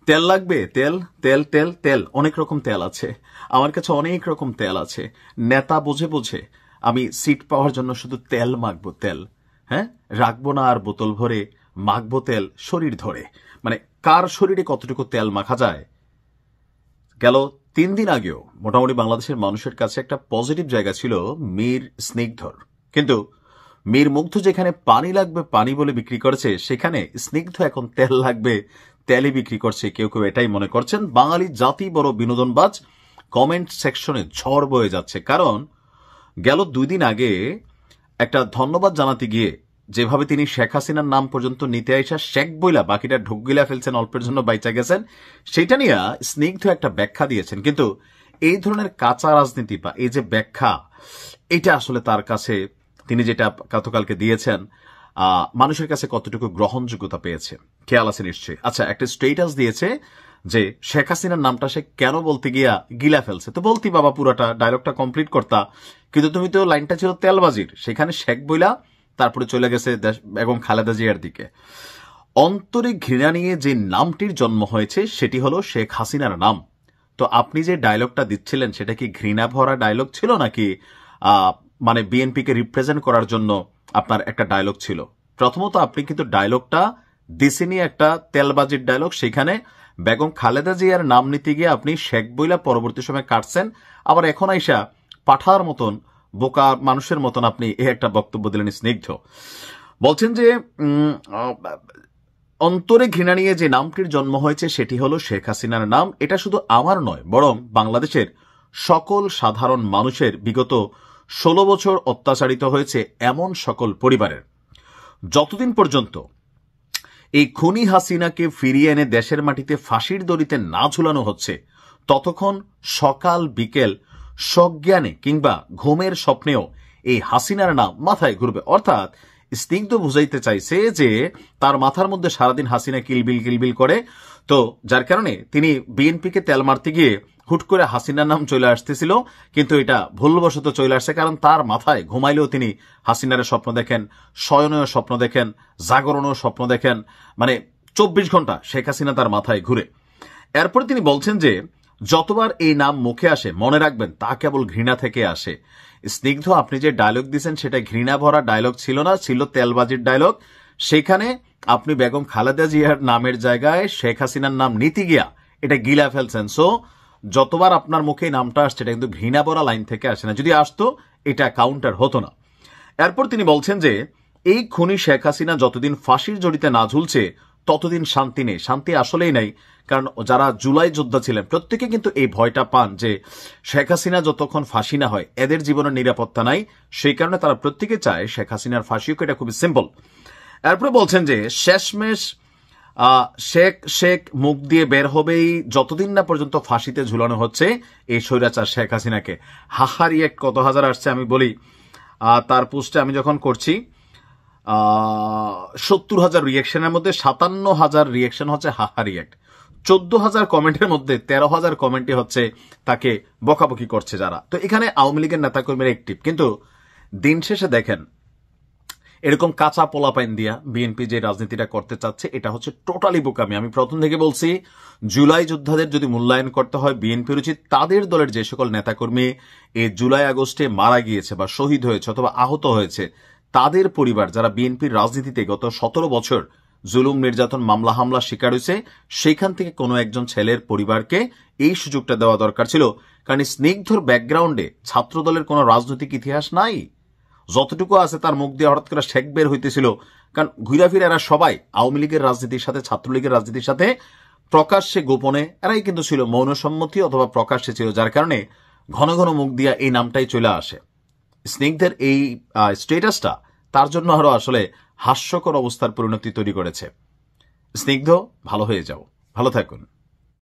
তেল লাগবে, তেল তেল তেল তেল, অনেক রকম তেল আছে আমার কাছে, অনেক রকম তেল আছে। নেতা বুঝে বুঝে আমি সিট পাওয়ার জন্য শুধু তেল মাখবো, তেল। হ্যাঁ, রাখবো না আর বোতল ভরে, মাখবো তেল শরীর ধরে। মানে কার শরীরে কতটুকু তেল মাখা যায়। গেল 3 দিন আগেও মোটামুটি বাংলাদেশের মানুষের কাছে একটা পজিটিভ জায়গা ছিল মীর স্নিগ্ধর, কিন্তু মীর মুগ্ধ যেখানে পানি লাগবে পানি বলে বিক্রি করেছে, সেখানে স্নিগ্ধ এখন তেল লাগবে তেলই বিক্রি করছে। কেউ কেউ এটাই মনে করছেন। বাঙালি জাতি বড় বিনোদনবাজ, কমেন্ট সেকশনে ঝড় বয়ে যাচ্ছে। কারণ গেল 2 দিন আগে একটা ধন্যবাদ জানাতে গিয়ে যেভাবে তিনি শেখ হাসিনার নাম পর্যন্ত নিতে আইসা শেখ বইলা বাকিটা ঢুক গিলা ফেলছেন, অল্পের জন্য বাইচা গেছেন, সেটা নিয়ে স্নিগ্ধ একটা ব্যাখ্যা দিয়েছেন। কিন্তু এই ধরনের কাঁচা রাজনীতি বা এই যে ব্যাখ্যা, এটা আসলে তার কাছে, তিনি যেটা গতকালকে দিয়েছেন, মানুষের কাছে কতটুকু গ্রহণযোগ্যতা পেয়েছে খেয়াল আছে নিশ্চয়ই। আচ্ছা, একটা স্টেটাস দিয়েছে যে শেখ হাসিনার নামটা সে কেন বলতে গিয়া গিলা ফেলছে। তো বলতি বাবা, পুরাটা ডায়লগটা কমপ্লিট করতা, কিন্তু তুমি তো লাইনটা ছিল তেলবাজির, সেখানে শেখ বইলা তারপরে চলে গেছে বেগম খালেদা জিয়ার দিকে। অন্তরে ঘৃণা নিয়ে যে নামটির জন্ম হয়েছে সেটি হলো শেখ হাসিনার নাম। তো আপনি যে ডায়লগটা দিচ্ছিলেন সেটা কি ঘৃণা ভরা ডায়লগ ছিল নাকি মানে বিএনপিকে রিপ্রেজেন্ট করার জন্য আপনার একটা ডায়লগ ছিল? প্রথমত আপনি কিন্তু ডায়লগটা দিছেনি একটা তেলবাজির ডায়লগ, সেখানে বেগম খালেদা জিয়ার নাম নিতে গিয়ে আপনি শেখ বইলা পরবর্তী সময় কাটছেন, আবার এখন আইসা পাঠার মতন বোকা মানুষের মতন আপনি এই একটা বক্তব্য দিলেন। স্নিগ্ধ বলছেন যে অন্তরে ঘৃণা নিয়ে যে নামটির জন্ম হয়েছে সেটি হলো শেখ হাসিনার নাম। এটা শুধু আমার নয়, বরং বাংলাদেশের সকল সাধারণ মানুষের বিগত 16 বছর অত্যাচারিত হয়েছে এমন সকল পরিবারের। যতদিন পর্যন্ত এই খুনি হাসিনাকে ফিরিয়ে এনে দেশের মাটিতে ফাঁসির দড়িতে না ঝুলানো হচ্ছে, ততক্ষণ সকাল বিকেল সজ্ঞানে কিংবা ঘুমের স্বপ্নেও এই হাসিনার নাম মাথায় ঘুরবে। অর্থাৎ স্নিগ্ধ বুঝাইতে চাইছে যে তার মাথার মধ্যে সারাদিন হাসিনা কিলবিল কিলবিল করে, তো যার কারণে তিনি বিএনপিকে তেল মারতে গিয়ে হুট করে হাসিনার নাম চলে আসতেছিল, কিন্তু এটা ভুলবশত চলে আসছে। কারণ তার মাথায় ঘুমাইলেও তিনি হাসিনারের স্বপ্ন দেখেন, শয়নেও স্বপ্ন দেখেন, জাগরণেও স্বপ্ন দেখেন, মানে 24 ঘন্টা শেখ হাসিনা তার মাথায় ঘুরে। এরপরে তিনি বলছেন যে যতবার এই নাম মুখে আসে মনে রাখবেন তা কেবল ঘৃণা থেকে আসে। স্নিগ্ধ, আপনি যে ডায়লগ দিয়েছেন সেটা ঘৃণা ভরা ডায়লগ ছিল না, ছিল তেলবাজির ডায়লগ। সেখানে আপনি বেগম খালেদা জিয়ার নামের জায়গায় শেখ হাসিনার নাম নিতে গিয়া এটা গিলা ফেলছেন। সো যতবার আপনার মুখে নামটা আসছে এটা কিন্তু ঘৃণা ভরা লাইন থেকে আসে না, যদি আসতো এটা কাউন্টার হতো না। এরপর তিনি বলছেন যে এই খুনি শেখ হাসিনা যতদিন ফাঁসির জড়িতে না ঝুলছে ততদিন শান্তি নেই। শান্তি আসলেই নেই, কারণ যারা জুলাই যোদ্ধা ছিলেন প্রত্যেকে কিন্তু এই ভয়টা পান যে শেখ হাসিনা যতক্ষণ ফাঁসি না হয় এদের জীবনের নিরাপত্তা নাই, সেই কারণে তারা প্রত্যেকে চায় শেখ হাসিনার ফাঁসি হোক। এটা খুবই সিম্পল। এরপরে বলছেন যে শেষমেশ শেখ শেখ মুখ দিয়ে বের হবেই যতদিন না পর্যন্ত ফাঁসিতে ঝুলানো হচ্ছে এই স্বৈরাচার শেখ হাসিনাকে। হাহা রিয়েক্ট কত হাজার আসছে আমি বলি। তার পোস্টে আমি যখন করছি 70,000 রিয়েকশনের মধ্যে 57,000 রিয়েকশন হচ্ছে হাহা রিয়েক্ট। 14,000 কমেন্টের মধ্যে 13,000 কমেন্টই হচ্ছে তাকে বকাবকি করছে যারা। তো এখানে আওয়ামী লীগের নেতাকর্মীরা অ্যাক্টিভ, কিন্তু দিন শেষে দেখেন এরকম কাঁচা পোলাপাইন দিয়া বিএনপি যে রাজনীতিটা করতে চাচ্ছে এটা হচ্ছে টোটালি বোকামি। আমি প্রথম থেকে বলছি জুলাই যোদ্ধাদের যদি মূল্যায়ন করতে হয় বিএনপির উচিত তাদের দলের যে সকল নেতাকর্মী এই জুলাই আগস্টে মারা গিয়েছে বা শহীদ হয়েছে অথবা আহত হয়েছে তাদের পরিবার, যারা বিএনপির রাজনীতিতে গত 17 বছর জুলুম নির্যাতন মামলা হামলা শিকার হয়েছে, সেখান থেকে কোনো একজন ছেলের পরিবারকে এই সুযোগটা দেওয়া দরকার ছিল। কারণ স্নিগ্ধর ব্যাকগ্রাউন্ডে ছাত্র দলের কোনো রাজনৈতিক ইতিহাস নাই, যতটুকু আছে তার মুখ দিয়ে হঠাৎ করে শেখ বের হইতেছিল। কারণ ঘুরা ফিরে এরা সবাই আওয়ামী লীগের রাজনীতির সাথে ছাত্রলীগের রাজনীতির সাথে প্রকাশ্যে গোপনে এরাই কিন্তু ছিল, মৌন সম্মতি অথবা প্রকাশ্যে ছিল, যার কারণে ঘন ঘন মুখ দিয়া এই নামটাই চলে আসে। স্নিগ্ধের এই স্টেটাসটা তার জন্য আরো আসলে হাস্যকর অবস্থার পরিণতি তৈরি করেছে। স্নিগ্ধ, ভালো হয়ে যাও, ভালো থাকুন।